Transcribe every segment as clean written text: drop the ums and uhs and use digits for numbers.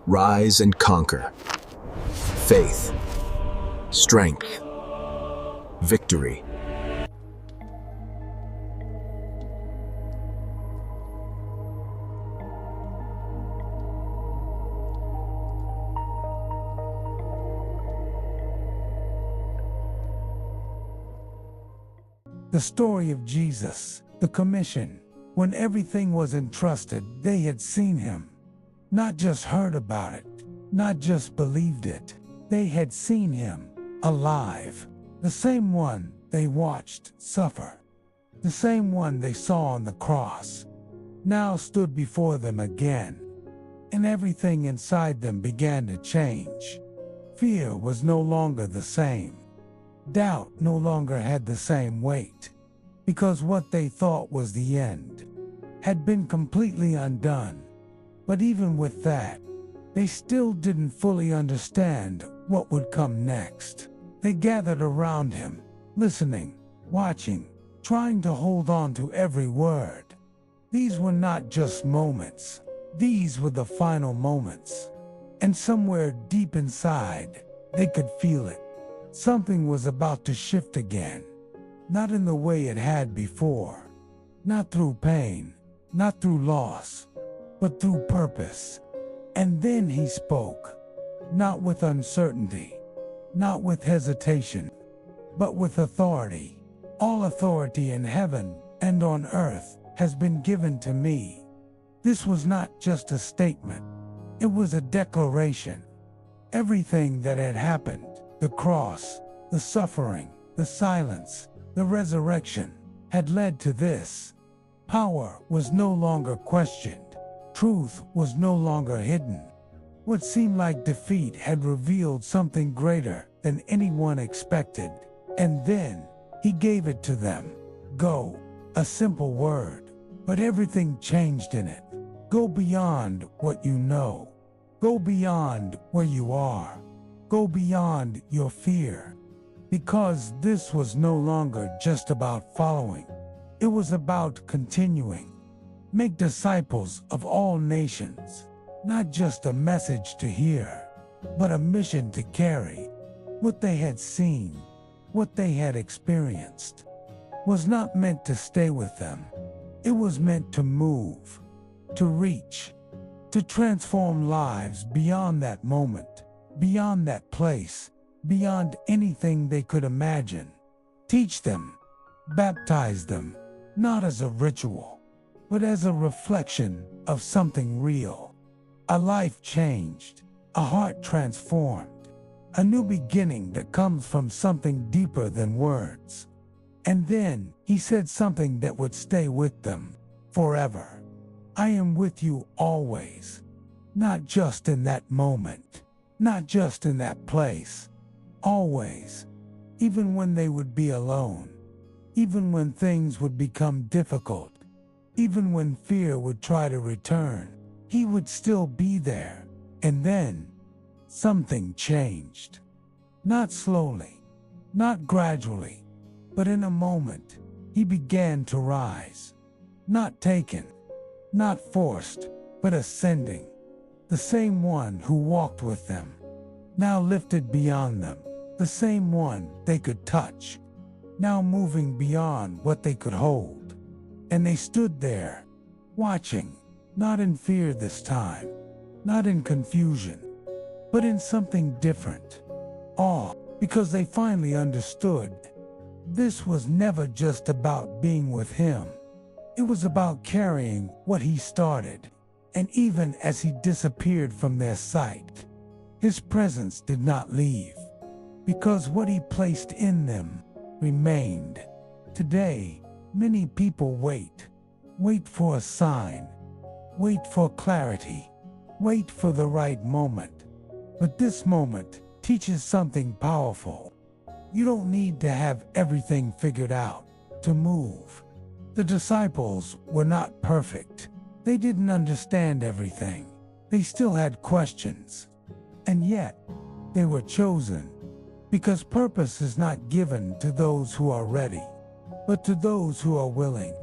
Rise and conquer. Faith. Strength. Victory. The story of Jesus, the commission. When everything was entrusted, they had seen him. Not just heard about it, not just believed it. They had seen him, alive. The same one they watched suffer. The same one they saw on the cross, now stood before them again. And everything inside them began to change. Fear was no longer the same. Doubt no longer had the same weight, because what they thought was the end had been completely undone. But even with that, they still didn't fully understand what would come next. They gathered around him, listening, watching, trying to hold on to every word. These were not just moments. These were the final moments. And somewhere deep inside, they could feel it. Something was about to shift again, not in the way it had before, not through pain, not through loss, but through purpose. And then he spoke, not with uncertainty, not with hesitation, but with authority. All authority in heaven and on earth has been given to me. This was not just a statement, it was a declaration. Everything that had happened, the cross, the suffering, the silence, the resurrection, had led to this. Power was no longer questioned. Truth was no longer hidden. What seemed like defeat had revealed something greater than anyone expected. And then he gave it to them. Go, a simple word, but everything changed in it. Go beyond what you know. Go beyond where you are. Go beyond your fear. Because this was no longer just about following. It was about continuing. Make disciples of all nations. Not just a message to hear, but a mission to carry. What they had seen, what they had experienced, was not meant to stay with them. It was meant to move, to reach, to transform lives beyond that moment, beyond that place, beyond anything they could imagine. Teach them, baptize them, not as a ritual, but as a reflection of something real. A life changed, a heart transformed, a new beginning that comes from something deeper than words. And then he said something that would stay with them forever. I am with you always, not just in that moment, not just in that place, always, even when they would be alone, even when things would become difficult, even when fear would try to return, he would still be there. And then something changed. Not slowly, not gradually, but in a moment, he began to rise. Not taken, not forced, but ascending. The same one who walked with them, now lifted beyond them. The same one they could touch, now moving beyond what they could hold. And they stood there, watching, not in fear this time, not in confusion, but in something different. Awe, because they finally understood. This was never just about being with him. It was about carrying what he started. And even as he disappeared from their sight, his presence did not leave, because what he placed in them remained. Today, many people wait for a sign, wait for clarity, wait for the right moment. But this moment teaches something powerful. You don't need to have everything figured out to move. The disciples were not perfect. They didn't understand everything. They still had questions. And yet, they were chosen, because purpose is not given to those who are ready, but to those who are willing.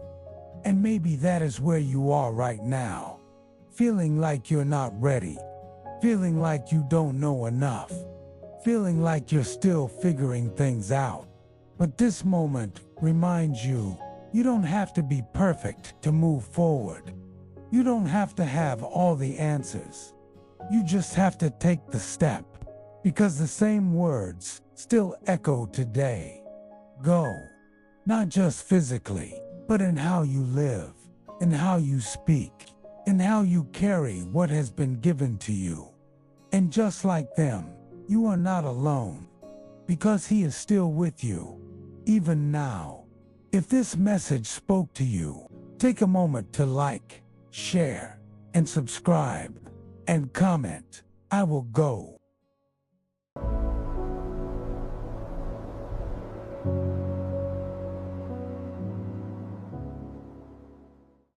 And maybe that is where you are right now, feeling like you're not ready, feeling like you don't know enough, feeling like you're still figuring things out. But this moment reminds you, you don't have to be perfect to move forward. You don't have to have all the answers. You just have to take the step, because the same words still echo today. Go, not just physically, but in how you live, in how you speak, in how you carry what has been given to you. And just like them, you are not alone, because He is still with you, even now. If this message spoke to you, take a moment to like, share, and subscribe, and comment. I will go.